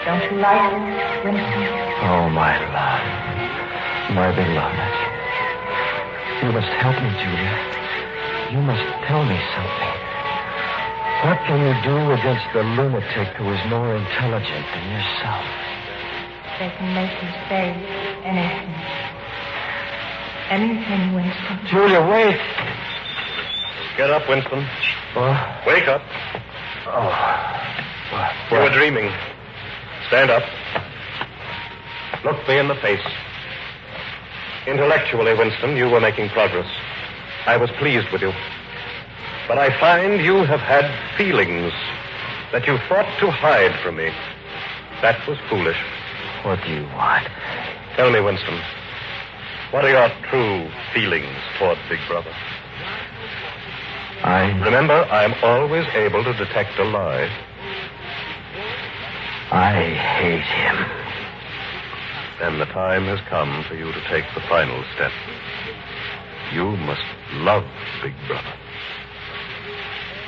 Don't you like it, Winston? Oh, my love. My beloved. You must help me, Julia. You must tell me something. What can you do against the lunatic who is more intelligent than yourself? They can make you say anything. Anything, Winston. Julia, wait. Get up, Winston. Wake up. You were dreaming. Stand up. Look me in the face. Intellectually, Winston, you were making progress. I was pleased with you. But I find you have had feelings that you thought to hide from me. That was foolish. What do you want? Tell me, Winston, what are your true feelings toward Big Brother? Remember, I'm always able to detect a lie. I hate him. Then the time has come for you to take the final step. You must love Big Brother.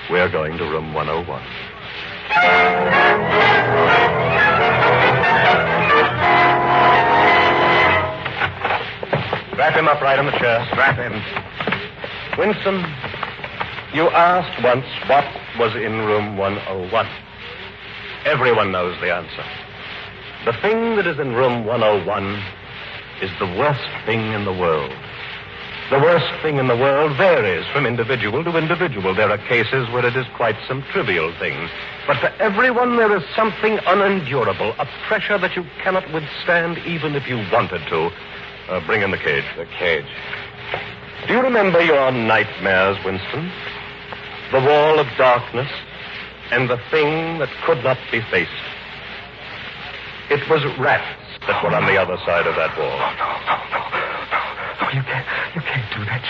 We're going to room 101. Strap him up right in the chair. Strap him. Winston, you asked once what was in room 101. Everyone knows the answer. The thing that is in room 101 is the worst thing in the world. The worst thing in the world varies from individual to individual. There are cases where it is quite some trivial things. But for everyone, there is something unendurable, a pressure that you cannot withstand even if you wanted to. Bring in the cage. The cage. Do you remember your nightmares, Winston? The wall of darkness and the thing that could not be faced. It was rats that were on the other side of that wall. No, you can't do that.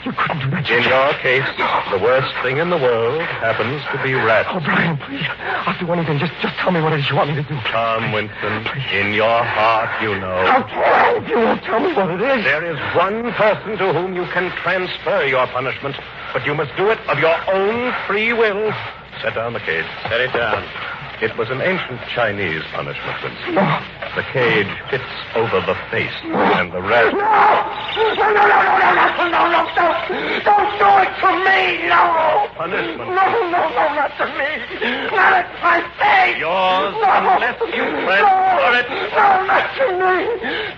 You couldn't do that. In your case, the worst thing in the world happens to be rats. Oh, Brian, please. I'll do anything. Just tell me what it is you want me to do. Come, Winston. In your heart, you know. Okay, if you won't tell me what it is. There is one person to whom you can transfer your punishment, but you must do it of your own free will. Set down the cage. Set it down. It was an ancient Chinese punishment, Winston. No. The cage fits over the face, and the rat... No! Don't do it to me, no! Punishment. No, not to me. Not at my face. Yours, no. unless you transfer it. No, not to me.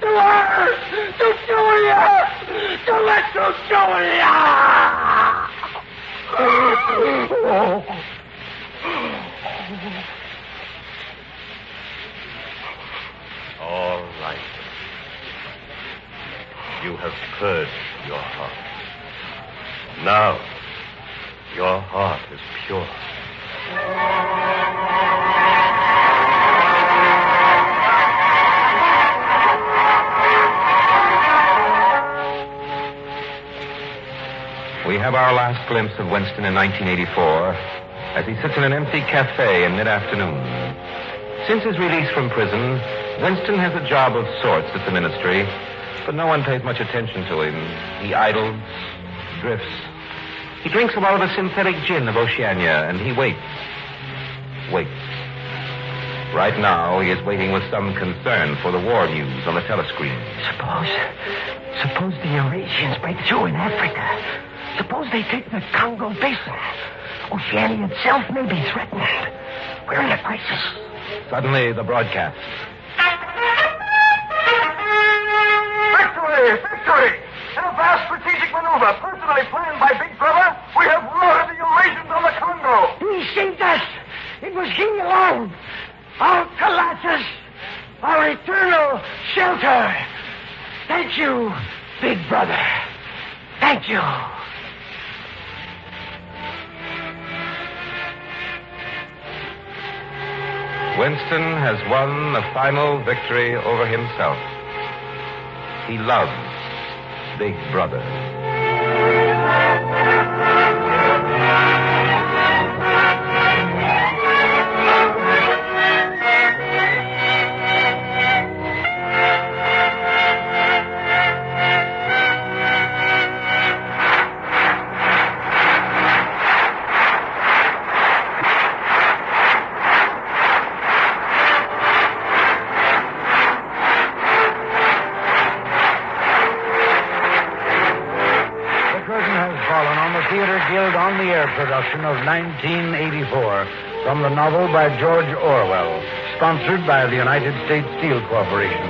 To her. To Julia. To little Julia. All right. You have purged your heart. Now, your heart is pure. We have our last glimpse of Winston in 1984 as he sits in an empty cafe in mid-afternoon. Since his release from prison, Winston has a job of sorts at the ministry, but no one pays much attention to him. He idles, drifts. He drinks a lot of the synthetic gin of Oceania, and he waits. Right now, he is waiting with some concern for the war news on the telescreen. Suppose the Eurasians break through in Africa. Suppose they take the Congo Basin. Oceania itself may be threatened. We're in a crisis. Suddenly, the broadcast. Victory! In a vast strategic maneuver personally planned by Big Brother, we have routed the Eurasians on the Congo. He saved us. It was he alone. Our colossus. Our eternal shelter. Thank you, Big Brother. Thank you. Winston has won the final victory over himself. He loves Big Brother. production of 1984 from the novel by George Orwell, sponsored by the United States Steel Corporation.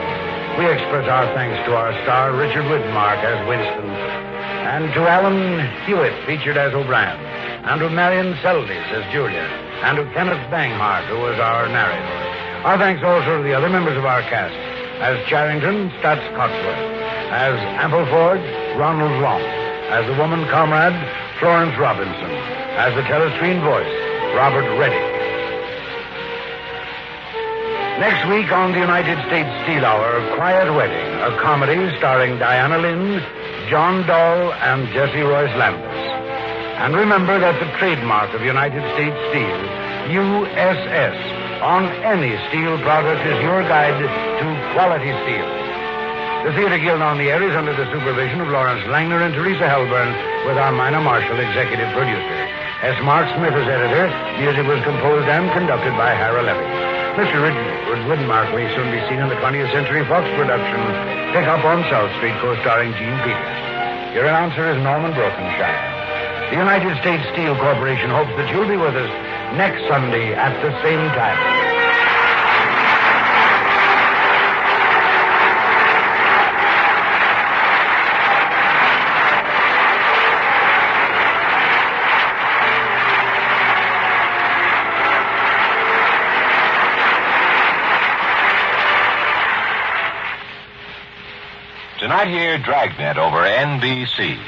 We express our thanks to our star, Richard Widmark, as Winston, and to Alan Hewitt, featured as O'Brien, and to Marion Seldes as Julia, and to Kenneth Banghart, who was our narrator. Our thanks also to the other members of our cast, as Charrington, Stutz Cotsworth, as Ampleford, Ronald Long, as the woman comrade, Florence Robinson, as the telescreen voice, Robert Reddick. Next week on the United States Steel Hour, Quiet Wedding, a comedy starring Diana Lynn, John Dahl, and Jesse Royce Lambus. And remember that the trademark of United States Steel, USS, on any steel product is your guide to quality steel. The Theater Guild on the Air is under the supervision of Lawrence Langner and Teresa Helburn, with our Mina Marshall executive producer. S. Mark Smith as editor. Music was composed and conducted by Hara Levy. Mr. Richard Widmark may soon be seen in the 20th Century Fox production, Pick Up on South Street, co-starring Gene Peters. Your announcer is Norman Brokenshire. The United States Steel Corporation hopes that you'll be with us next Sunday at the same time. Tonight here, Dragnet over NBC.